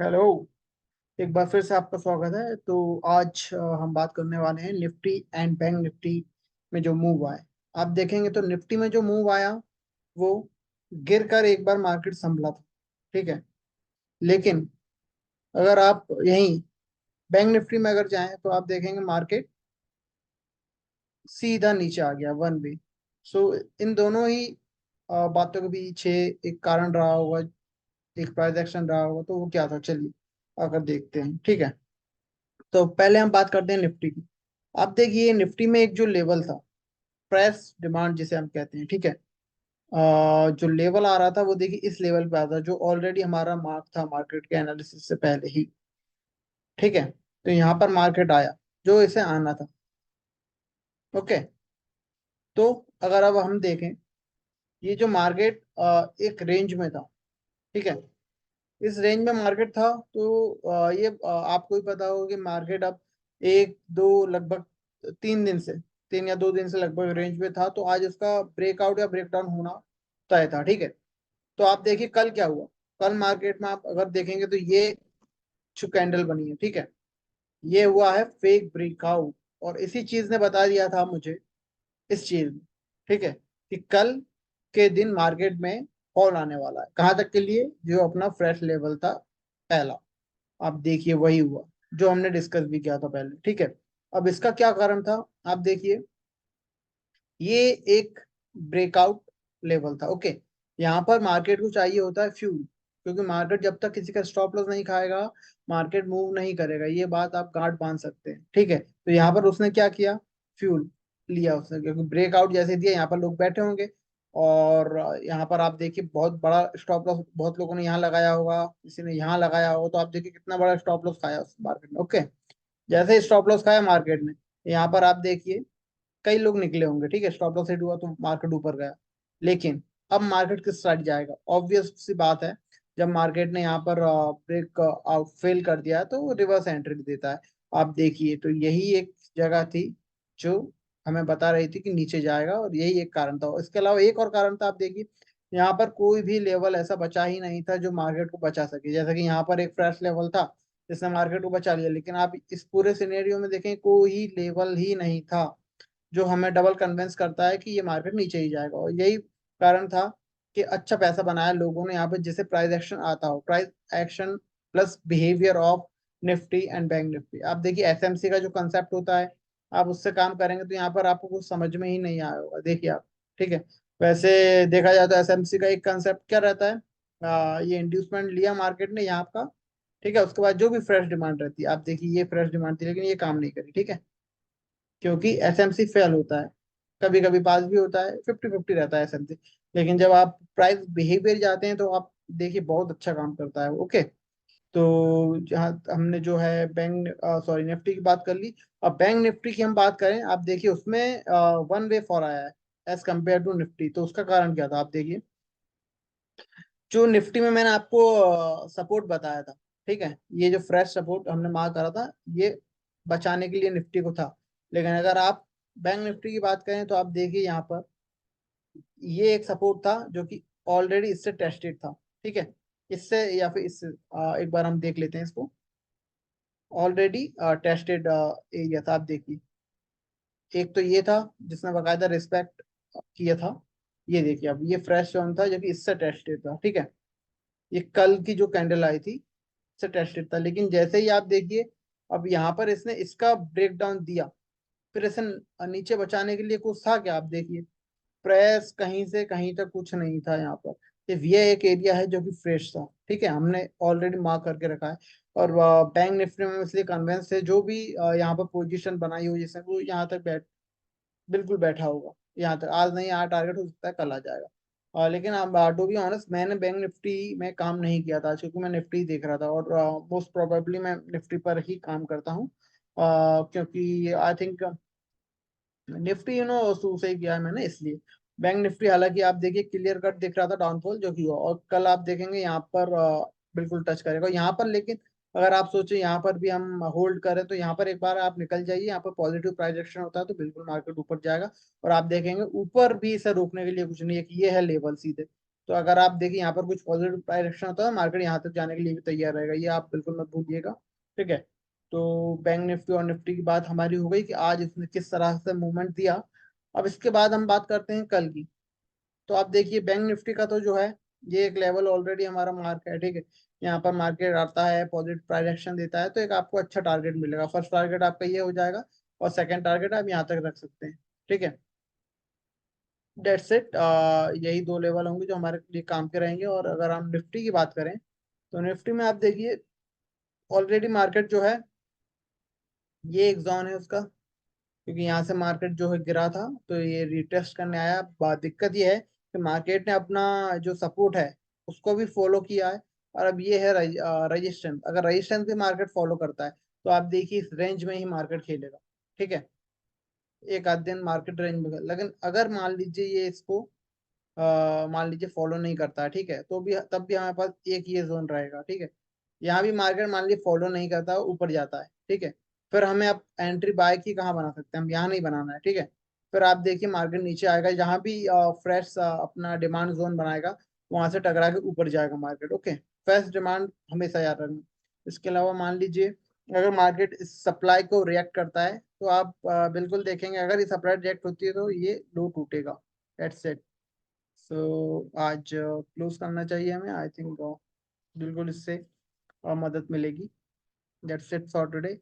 Hello. एक बार फिर से आपका स्वागत है। तो आज हम बात करने वाले हैं निफ्टी एंड बैंक निफ्टी में जो मूव आए। आप देखेंगे तो निफ्टी में जो मूव आया वो गिर कर एक बार मार्केट संभला था। ठीक है। लेकिन अगर आप यहीं बैंक निफ्टी में अगर जाएं तो आप देखेंगे मार्केट सीधा नीचे आ गया वन वे। सो इन दोनों ही बातों के पीछे एक कारण रहा होगा, एक प्राइस एक्शन रहा होगा। तो वो क्या था, चलिए अगर देखते हैं। ठीक है। तो पहले हम बात करते हैं निफ्टी की। आप देखिए निफ्टी में एक जो लेवल था, प्रेस डिमांड जिसे हम कहते हैं। ठीक है। जो लेवल आ रहा था वो देखिए इस लेवल पे आता जो ऑलरेडी हमारा मार्क था मार्केट के एनालिसिस से पहले ही। ठीक है। तो यहाँ पर मार्केट आया जो इसे आना था। ओके। तो अगर अब हम देखें, ये जो मार्केट एक रेंज में था। ठीक है। इस रेंज में मार्केट था तो ये आपको ही पता होगा कि मार्केट अब एक दो लगभग 3 दिन से, 3 या 2 दिन से लगभग रेंज में था। तो आज उसका ब्रेकआउट या ब्रेकडाउन होना तय था। ठीक है। तो आप देखिए कल क्या हुआ। कल मार्केट में आप अगर देखेंगे तो ये जो कैंडल बनी है, ठीक है, ये हुआ है फेक ब्रेकआउट। और इसी चीज ने बता दिया था मुझे इस चीज में, ठीक है, कि कल के दिन मार्केट में फॉल आने वाला है। कहाँ तक के लिए? जो अपना फ्रेश लेवल था पहला। आप देखिए वही हुआ जो हमने डिस्कस भी किया था पहले। ठीक है। अब इसका क्या कारण था? आप देखिए ये एक ब्रेकआउट लेवल था। ओके। यहाँ पर मार्केट को चाहिए होता है फ्यूल, क्योंकि मार्केट जब तक किसी का स्टॉप लॉस नहीं खाएगा मार्केट मूव नहीं करेगा। ये बात आप गांठ बांध सकते हैं। ठीक है। तो यहाँ पर उसने क्या किया? फ्यूल लिया उसने, क्योंकि ब्रेकआउट जैसे दिया यहाँ पर लोग बैठे होंगे। और यहाँ पर आप देखिए बहुत बड़ा स्टॉप लॉस बहुत लोगों ने यहाँ लगाया होगा, किसी ने यहाँ लगाया होगा। तो आप देखिए कितना बड़ा स्टॉप लॉस खाया उस मार्केट में। ओके। जैसे स्टॉप लॉस खाया मार्केट ने, यहाँ पर आप देखिए कई लोग निकले होंगे। ठीक है। स्टॉप लॉस हिट हुआ तो मार्केट ऊपर गया। लेकिन अब मार्केट किस साइड जाएगा? ऑब्वियस सी बात है, जब मार्केट ने यहाँ पर ब्रेक आउट फेल कर दिया तो वो रिवर्स एंट्री देता है। आप देखिए तो यही एक जगह थी जो हमें बता रही थी कि नीचे जाएगा, और यही एक कारण था। इसके अलावा एक और कारण था। आप देखिए यहाँ पर कोई भी लेवल ऐसा बचा ही नहीं था जो मार्केट को बचा सके। जैसा कि यहाँ पर एक फ्रेश लेवल था जिसने मार्केट को बचा लिया, लेकिन आप इस पूरे सिनेरियो में देखें कोई लेवल ही नहीं था जो हमें डबल कन्विंस करता है कि ये मार्केट नीचे ही जाएगा। और यही कारण था कि अच्छा पैसा बनाया लोगों ने यहाँ पे, जिसे प्राइस एक्शन आता हो। Price action plus behaviour of Nifty and bank Nifty. आप देखिए एसएमसी का जो कंसेप्ट होता है, आप उससे काम करेंगे तो यहाँ पर आपको कुछ समझ में ही नहीं आया होगा। देखिए आप। ठीक है। वैसे देखा जाए तो एसएमसी का एक कंसेप्ट क्या रहता है, ये इंड्यूसमेंट लिया मार्केट ने यहाँ का। ठीक है। उसके बाद जो भी फ्रेश डिमांड रहती है, आप देखिए ये फ्रेश डिमांड थी लेकिन ये काम नहीं करी। ठीक है। क्योंकि एसएमसी फेल होता है, कभी कभी पास भी होता है, 50-50 रहता है एसएमसी। लेकिन जब आप प्राइस बिहेवियर जाते हैं तो आप देखिए बहुत अच्छा काम करता है। ओके। तो जहाँ हमने जो है बैंक सॉरी निफ्टी की बात कर ली। अब बैंक निफ्टी की हम बात करें, आप देखिए उसमें वन वे फॉर आया है एज कम्पेयर टू निफ्टी। तो उसका कारण क्या था? आप देखिए जो निफ्टी में मैंने आपको सपोर्ट बताया था, ठीक है, ये जो फ्रेश सपोर्ट हमने मार्क करा था ये बचाने के लिए निफ्टी को था। लेकिन अगर आप बैंक निफ्टी की बात करें तो आप देखिए यहाँ पर ये एक सपोर्ट था जो कि ऑलरेडी इससे टेस्टेड था। ठीक है। इससे या फिर इससे एक बार हम देख लेते हैं इसको। ऑलरेडी टेस्टेड एरिया था। आप देखिए एक तो ये था जिसने बाकायदा रिस्पेक्ट किया था। ये देखिए अब ये फ्रेश जोन था जो कि इससे टेस्टेड था। ठीक है। ये कल की जो कैंडल आई थी से टेस्टेड था। लेकिन जैसे ही आप देखिए अब यहाँ पर इसने इसका ब्रेक डाउन दिया, फिर इसे नीचे बचाने के लिए कुछ था क्या? आप देखिए प्रेस कहीं से कहीं तक कुछ नहीं था यहाँ पर। सिर्फ ये एक एरिया है जो कि फ्रेश था। ठीक है। हमने ऑलरेडी मार्क करके रखा है। और बैंक निफ्टी में इसलिए कन्वेंस है जो भी यहाँ पर पोजीशन बनाई हुई जिसने वो यहाँ तक बिल्कुल बैठा होगा। यहाँ तक आज नहीं, यहाँ टारगेट हो सकता है कल आ जाएगा। लेकिन अब टू बी ऑनेस्ट मैंने बैंक निफ्टी में काम नहीं किया था क्योंकि मैं निफ्टी देख रहा था। और मोस्ट प्रोबेबली मैं निफ्टी पर ही काम करता हूँ, क्योंकि आई थिंक निफ्टी शुरू से ही किया है मैंने, इसलिए। बैंक निफ्टी हालांकि आप देखिए क्लियर कट दिख रहा था डाउनफॉल जो कि हुआ, और कल आप देखेंगे यहाँ पर बिल्कुल टच करेगा यहाँ पर। लेकिन अगर आप सोचें यहाँ पर भी हम होल्ड करें तो यहाँ पर एक बार आप निकल जाइए, यहाँ पर पॉजिटिव प्राइस एक्शन होता है तो बिल्कुल मार्केट ऊपर जाएगा। और आप देखेंगे ऊपर भी इसे रोकने के लिए कुछ नहीं है कि ये है लेवल सीधे। तो अगर आप देखिए यहाँ पर कुछ पॉजिटिव डायरेक्शन होता है, मार्केट यहाँ तक जाने के लिए भी तैयार रहेगा, ये आप बिल्कुल मत भूलिएगा। ठीक है, तो बैंक निफ्टी और निफ्टी की बात हमारी हो गई कि आज इसने किस तरह से मूवमेंट दिया। अब इसके बाद हम बात करते हैं कल की। तो आप देखिए बैंक निफ्टी का तो जो है, ये एक लेवल ऑलरेडी हमारा मार्क है। ठीक है, यहाँ पर मार्केट आता है, पॉजिटिव डायरेक्शन देता है, तो एक आपको अच्छा टारगेट मिलेगा। फर्स्ट टारगेट आपका ये हो जाएगा, और सेकंड टारगेट आप यहाँ तक रख सकते हैं। ठीक है, डेट्स इट। यही दो लेवल होंगे जो हमारे लिए काम के रहेंगे। और अगर हम निफ्टी की बात करें, तो निफ्टी में आप देखिए ऑलरेडी मार्केट जो है, ये एक जोन है उसका, क्योंकि यहाँ से मार्केट जो है गिरा था, तो ये रिटेस्ट करने आया। बात दिक्कत ये है कि मार्केट ने अपना जो सपोर्ट है उसको भी फॉलो किया है, और अब ये है रजिस्टेंस। अगर रजिस्टेंस भी मार्केट फॉलो करता है, तो आप देखिए इस रेंज में ही मार्केट खेलेगा। ठीक है, एक आध दिन मार्केट रेंज में, लेकिन अगर मान लीजिए ये इसको मान लीजिए फॉलो नहीं करता है, ठीक है, तो भी तब भी हमारे पास एक ये जोन रहेगा। ठीक है, यहाँ भी मार्केट मान लीजिए फॉलो नहीं करता, ऊपर जाता है। ठीक है, फिर हमें अब एंट्री बाय की कहाँ बना सकते हैं, हम यहाँ नहीं बनाना है। ठीक है, फिर आप देखिए मार्केट नीचे आएगा, जहाँ भी फ्रेश अपना डिमांड जोन बनाएगा, वहां से टकरा के ऊपर जाएगा मार्केट। ओके, फ्रेश डिमांड हमेशा याद रखना। इसके अलावा मान लीजिए अगर मार्केट इस सप्लाई को रिएक्ट करता है, तो आप बिल्कुल देखेंगे, अगर ये सप्लाई रिएक्ट होती है तो ये लो टूटेगा। That's it. सो आज क्लोज करना चाहिए हमें, आई थिंक बिल्कुल इससे मदद मिलेगी। That's it for today.